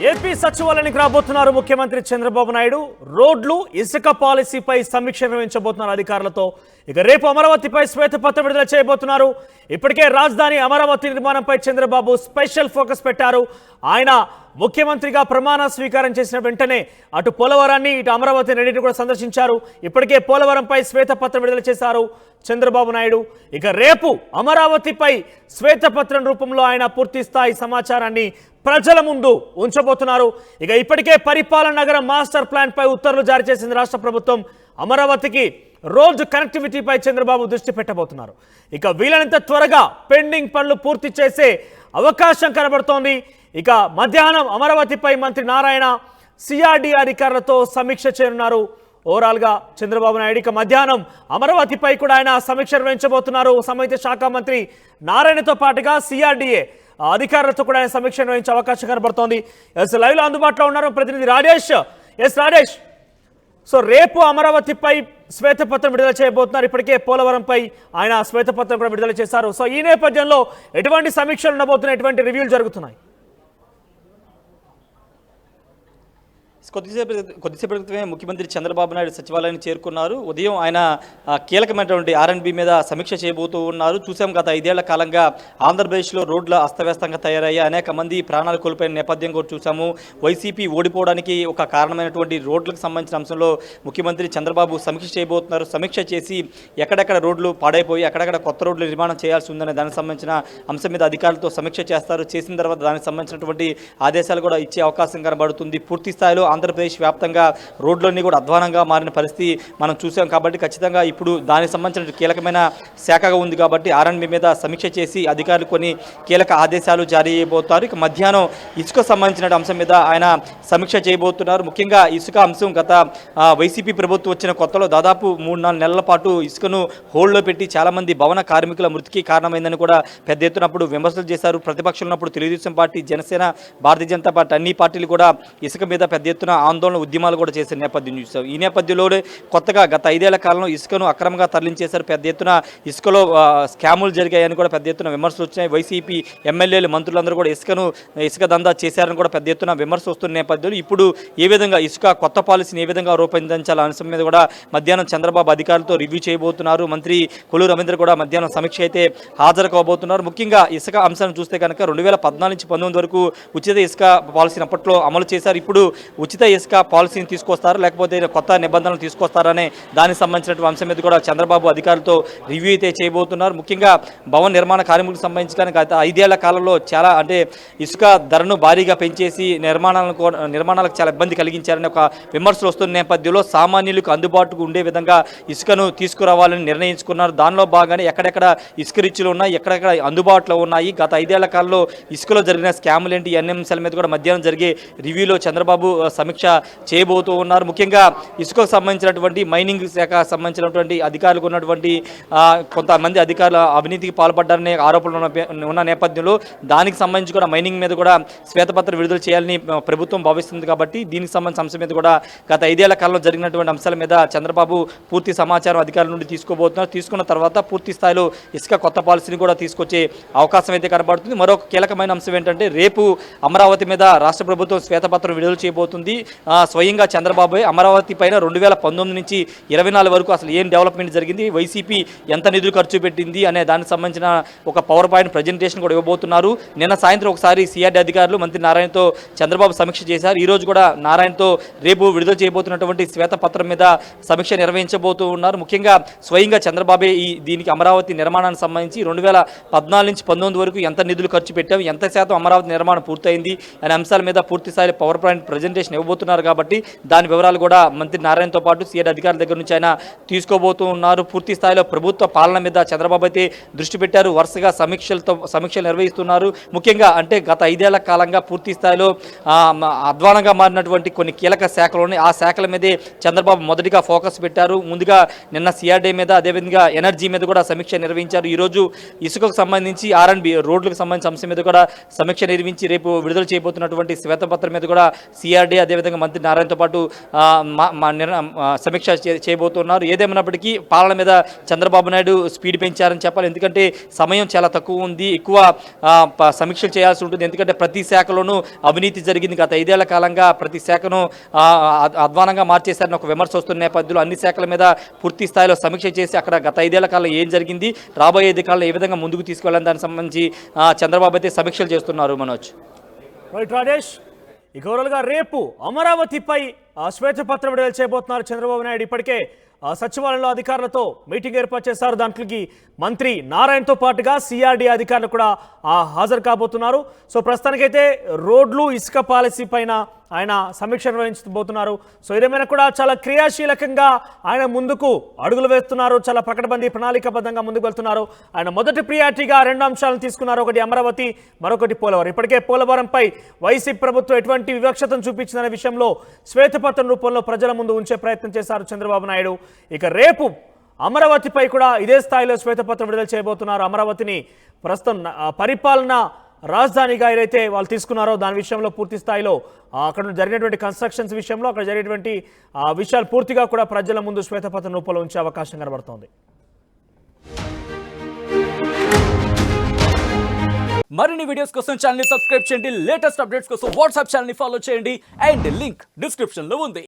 AP సచివాలయానికి రాబోతున్నారు ముఖ్యమంత్రి చంద్రబాబు నాయుడు. రోడ్లు ఇసుక పాలసీపై సమీక్ష నిర్వహించబోతున్నారు అధికారులతో. ఇక రేపు అమరావతిపై శ్వేతపత్రం విడుదల చేయబోతున్నారు. ఇప్పటికే రాజధాని అమరావతి నిర్మాణంపై చంద్రబాబు స్పెషల్ ఫోకస్ పెట్టారు. ఆయన ముఖ్యమంత్రిగా ప్రమాణ స్వీకారం చేసిన వెంటనే అటు పోలవరాన్ని ఇటు అమరావతి రెండింటిని కూడా సందర్శించారు. ఇప్పటికే పోలవరంపై శ్వేతపత్రం విడుదల చేశారు చంద్రబాబు నాయుడు. ఇక రేపు అమరావతిపై శ్వేతపత్రం రూపంలో ఆయన పూర్తి స్థాయి సమాచారాన్ని ప్రజల ముందు ఉంచబోతున్నారు. ఇక ఇప్పటికే పరిపాలన నగరం మాస్టర్ ప్లాన్ పై ఉత్తర్వులు జారీ చేసింది రాష్ట్ర ప్రభుత్వం. అమరావతికి రోడ్డు కనెక్టివిటీపై చంద్రబాబు దృష్టి పెట్టబోతున్నారు. ఇక వీలైనంత త్వరగా పెండింగ్ పనులు పూర్తి చేసే అవకాశం కనబడుతోంది. ఇక మధ్యాహ్నం అమరావతిపై మంత్రి నారాయణ సిఆర్డీ అధికారులతో సమీక్ష చేయనున్నారు. ఓవరాల్గా చంద్రబాబు నాయుడు ఇక మధ్యాహ్నం అమరావతిపై కూడా ఆయన సమీక్ష నిర్వహించబోతున్నారు. సమైక్య శాఖ మంత్రి నారాయణతో పాటుగా సిఆర్డీఏ అధికారులతో కూడా ఆయన సమీక్ష నిర్వహించే అవకాశం కనబడుతోంది. లైవ్ లో అందుబాటులో ఉన్నారు ప్రతినిధి రాజేష్. రాజేష్, సో రేపు అమరావతిపై శ్వేతపత్రం విడుదల చేయబోతున్నారు. ఇప్పటికే పోలవరంపై ఆయన శ్వేతపత్రం కూడా విడుదల చేశారు. సో ఈ నేపథ్యంలో ఎటువంటి సమీక్షలు ఉండబోతున్నాయి, ఎటువంటి రివ్యూలు జరుగుతున్నాయి? కొద్దిసేపటి క్రితమే ముఖ్యమంత్రి చంద్రబాబు నాయుడు సచివాలయానికి చేరుకున్నారు. ఉదయం ఆయన కీలకమైనటువంటి R&B మీద సమీక్ష చేయబోతూ ఉన్నారు. చూసాం గత 5 ఏళ్ల కాలంగా ఆంధ్రప్రదేశ్లో రోడ్ల అస్తవ్యస్తంగా తయారయ్యి అనేక మంది ప్రాణాలు కోల్పోయిన నేపథ్యం కూడా చూసాము. వైసీపీ ఓడిపోవడానికి ఒక కారణమైనటువంటి రోడ్లకు సంబంధించిన అంశంలో ముఖ్యమంత్రి చంద్రబాబు సమీక్ష చేయబోతున్నారు. సమీక్ష చేసి ఎక్కడెక్కడ రోడ్లు పాడైపోయి ఎక్కడెక్కడ కొత్త రోడ్లు నిర్మాణం చేయాల్సి ఉందనే దానికి సంబంధించిన అంశం మీద అధికారులతో సమీక్ష చేస్తారు. చేసిన తర్వాత దానికి సంబంధించినటువంటి ఆదేశాలు కూడా ఇచ్చే అవకాశం కనబడుతుంది. పూర్తి స్థాయిలో ఆంధ్రప్రదేశ్ వ్యాప్తంగా రోడ్లన్నీ కూడా అధ్వానంగా మారిన పరిస్థితి మనం చూసాం. కాబట్టి ఖచ్చితంగా ఇప్పుడు దానికి సంబంధించిన కీలకమైన శాఖగా ఉంది కాబట్టి R&B మీద సమీక్ష చేసి అధికారులు కొన్ని కీలక ఆదేశాలు జారీ చేయబోతున్నారు. ఇక మధ్యాహ్నం ఇసుక సంబంధించిన అంశం మీద ఆయన సమీక్ష చేయబోతున్నారు. ముఖ్యంగా ఇసుక అంశం గత వైసీపీ ప్రభుత్వం వచ్చిన కొత్తలో దాదాపు 3-4 నెలల పాటు ఇసుకను హోల్డ్లో పెట్టి చాలామంది భవన కార్మికుల మృతికి కారణమైందని కూడా పెద్ద ఎత్తున అప్పుడు విమర్శలు చేశారు. ప్రతిపక్షంలో ఉన్నప్పుడు తెలుగుదేశం పార్టీ, జనసేన, భారతీయ జనతా పార్టీ అన్ని పార్టీలు కూడా ఇసుక మీద పెద్ద ఎత్తున ఆందోళన ఉద్యమాలు కూడా చేసే నేపథ్యం చూసాం. ఈ నేపథ్యంలోనే కొత్తగా గత 5 ఏళ్ల కాలంలో ఇసుకను అక్రమంగా తరలించేశారు. పెద్ద ఎత్తున ఇసుకలో స్కాములు జరిగాయని కూడా పెద్ద ఎత్తున విమర్శలు వచ్చినాయి. వైసీపీ ఎమ్మెల్యేలు, మంత్రులందరూ కూడా ఇసుక దందా చేశారని కూడా పెద్ద ఎత్తున విమర్శలు వస్తున్న నేపథ్యంలో ఇప్పుడు ఏ విధంగా ఇసుక కొత్త పాలసీని ఏ విధంగా రూపొందించాల అంశం మీద కూడా మధ్యాహ్నం చంద్రబాబు అధికారులతో రివ్యూ చేయబోతున్నారు. మంత్రి కొల్లు రవీంద్ర కూడా మధ్యాహ్నం సమీక్ష అయితే హాజరు కాబోతున్నారు. ముఖ్యంగా ఇసుక అంశాన్ని చూస్తే కనుక 2014 నుంచి 2019 వరకు ఉచిత ఇసుక పాలసీని అప్పట్లో అమలు చేశారు. ఇప్పుడు ఉచిత ఇసుక పాలసీని తీసుకొస్తారు లేకపోతే కొత్త నిబంధనలు తీసుకొస్తారనే దానికి సంబంధించినటువంటి అంశం మీద కూడా చంద్రబాబు అధికారులతో రివ్యూ అయితే చేయబోతున్నారు. ముఖ్యంగా భవన నిర్మాణ కార్మికులకు సంబంధించిన గత 5 ఏళ్ల కాలంలో చాలా ఇసుక ధరను భారీగా పెంచేసి నిర్మాణాలకు చాలా ఇబ్బంది కలిగించారని ఒక విమర్శలు వస్తున్న నేపథ్యంలో సామాన్యులకు అందుబాటుకు ఉండే విధంగా ఇసుకను తీసుకురావాలని నిర్ణయించుకున్నారు. దానిలో భాగంగానే ఎక్కడెక్కడ ఇసుక రిచ్లు ఉన్నాయి, ఎక్కడెక్కడ అందుబాటులో ఉన్నాయి, గత 5 ఏళ్ల కాలంలో ఇసుకలో జరిగిన స్కాములు ఏంటి, అన్ని అంశాల మీద కూడా మధ్యాహ్నం జరిగే రివ్యూలో చంద్రబాబు సమీక్ష చేయబోతూ ఉన్నారు. ముఖ్యంగా ఇసుకకు సంబంధించినటువంటి మైనింగ్ శాఖ సంబంధించినటువంటి అధికారులకు ఉన్నటువంటి కొంతమంది అధికారులు అవినీతికి పాల్పడ్డారనే ఆరోపణలు ఉన్న నేపథ్యంలో దానికి సంబంధించి కూడా మైనింగ్ మీద కూడా శ్వేతపత్రం విడుదల చేయాలని ప్రభుత్వం భావిస్తుంది. కాబట్టి దీనికి సంబంధించిన అంశం మీద కూడా గత 5 ఏళ్ల కాలంలో జరిగినటువంటి అంశాల మీద చంద్రబాబు పూర్తి సమాచారం అధికారుల నుండి తీసుకోబోతున్నారు. తీసుకున్న తర్వాత పూర్తి స్థాయిలో ఇసుక కొత్త పాలసీని కూడా తీసుకొచ్చే అవకాశం అయితే కనబడుతుంది. మరొక కీలకమైన అంశం ఏంటంటే రేపు అమరావతి మీద రాష్ట్ర ప్రభుత్వం శ్వేతపత్రం విడుదల చేయబోతుంది. స్వయంగా చంద్రబాబు అమరావతి పైన 2019 నుంచి 24 వరకు అసలు ఏం డెవలప్మెంట్ జరిగింది, వైసీపీ ఎంత నిధులు ఖర్చు పెట్టింది అనే దానికి సంబంధించిన ఒక పవర్ పాయింట్ ప్రజెంటేషన్ కూడా ఇవ్వబోతున్నారు. నిన్న సాయంత్రం ఒకసారి సిఆర్డీ అధికారులు మంత్రి నారాయణతో చంద్రబాబు సమీక్ష చేశారు. ఈ రోజు కూడా నారాయణతో రేపు విడుదల చేయబోతున్నటువంటి శ్వేతపత్రం మీద సమీక్ష నిర్వహించబోతూ ఉన్నారు. ముఖ్యంగా స్వయంగా చంద్రబాబే దీనికి అమరావతి నిర్మాణానికి సంబంధించి 2014 నుంచి 2019 వరకు ఎంత నిధులు ఖర్చు పెట్టాము, ఎంత శాతం అమరావతి నిర్మాణం పూర్తయింది అనే అంశాల మీద పూర్తి స్థాయి పవర్ పాయింట్ ప్రజెంటేషన్ ఇవ్వబోతున్నారు. కాబట్టి దాని వివరాలు కూడా మంత్రి నారాయణతో పాటు సిఆర్ అధికారుల దగ్గర నుంచి ఆయన తీసుకోబోతూ ఉన్నారు. పూర్తి స్థాయిలో ప్రభుత్వ పాలన మీద చంద్రబాబు అయితే దృష్టి పెట్టారు. వరుసగా సమీక్షలు నిర్వహిస్తున్నారు. ముఖ్యంగా గత 5 ఏళ్ల కాలంగా పూర్తి స్థాయిలో అధ్వానంగా మారినటువంటి కొన్ని కీలక శాఖలు ఉన్నాయి. ఆ శాఖల మీదే చంద్రబాబు మొదటిగా ఫోకస్ పెట్టారు. ముందుగా నిన్న సిఆర్డీ మీద, అదేవిధంగా ఎనర్జీ మీద కూడా సమీక్ష నిర్వహించారు. ఈరోజు ఇసుకకు సంబంధించి R&B రోడ్లకు సంబంధించిన అంశం మీద కూడా సమీక్ష నిర్వహించి రేపు విడుదల చేయబోతున్నటువంటి శ్వేతపత్రం మీద కూడా సిఆర్డీ అదే అదేవిధంగా మంత్రి నారాయణతో పాటు సమీక్ష చేయబోతున్నారు. ఏదేమైనప్పటికీ పాలన మీద చంద్రబాబు నాయుడు స్పీడ్ పెంచారని చెప్పాలి. ఎందుకంటే సమయం చాలా తక్కువ ఉంది, ఎక్కువ సమీక్షలు చేయాల్సి ఉంటుంది. ఎందుకంటే ప్రతి శాఖలోనూ అవినీతి జరిగింది. గత 5 ఏళ్ల కాలంగా ప్రతి శాఖను అధ్వానంగా మార్చేశారని ఒక విమర్శ వస్తున్న నేపథ్యంలో అన్ని శాఖల మీద పూర్తి స్థాయిలో సమీక్ష చేసి అక్కడ గత 5 ఏళ్ల కాలంలో ఏం జరిగింది, రాబోయే 5 కాలంలో ఏ విధంగా ముందుకు తీసుకెళ్లాలని దానికి సంబంధించి చంద్రబాబు అయితే సమీక్షలు చేస్తున్నారు. మనోజ్, రైట్ రాజేష్, ఇక ఓవరాల్గా రేపు అమరావతిపై శ్వేతపత్రం విడుదల చేయబోతున్నారు చంద్రబాబు నాయుడు. ఇప్పటికే సచివాలయంలో అధికారులతో మీటింగ్ ఏర్పాటు చేశారు. దాంట్లోకి మంత్రి నారాయణతో పాటుగా సిఆర్డీ అధికారులు కూడా హాజరు కాబోతున్నారు. సో ప్రస్తుతానికైతే రోడ్లు ఇసుక పాలసీ పైన ఆయన సమీక్ష నిర్వహించబోతున్నారు. సో ఇదేమైనా కూడా చాలా క్రియాశీలకంగా ఆయన ముందుకు అడుగులు వేస్తున్నారు. చాలా పకడ్బందీ ప్రణాళికాబద్ధంగా ముందుకు వెళ్తున్నారు. ఆయన మొదటి ప్రియారిటీగా 2 అంశాలను తీసుకున్నారు. ఒకటి అమరావతి, మరొకటి పోలవరం. ఇప్పటికే పోలవరంపై వైసీపీ ప్రభుత్వం ఎటువంటి వివక్షతను చూపించిందనే విషయంలో శ్వేతపత్రం రూపంలో ప్రజల ముందు ఉంచే ప్రయత్నం చేశారు చంద్రబాబు నాయుడు. ఇక రేపు అమరావతిపై కూడా ఇదే స్థాయిలో శ్వేతపత్రం విడుదల చేయబోతున్నారు. అమరావతిని ప్రస్తుతం పరిపాలన రాజధానిగా ఏదైతే వాళ్ళు తీసుకున్నారో దాని విషయంలో పూర్తి స్థాయిలో అక్కడ జరిగినటువంటి కన్స్ట్రక్షన్స్ విషయంలో అక్కడ జరిగినటువంటి విషయాలు పూర్తిగా కూడా ప్రజల ముందు శ్వేతపత్రం రూపంలో ఉంచే అవకాశం కనబడుతోంది. మరిన్ని వీడియోస్ కోసం ఛానల్ ని సబ్స్క్రైబ్ చేయండి. లేటెస్ట్ అప్డేట్స్ కోసం వాట్సాప్ ఛానల్ ని ఫాలో చేయండి. అండ్ లింక్ డిస్క్రిప్షన్ లో ఉంది.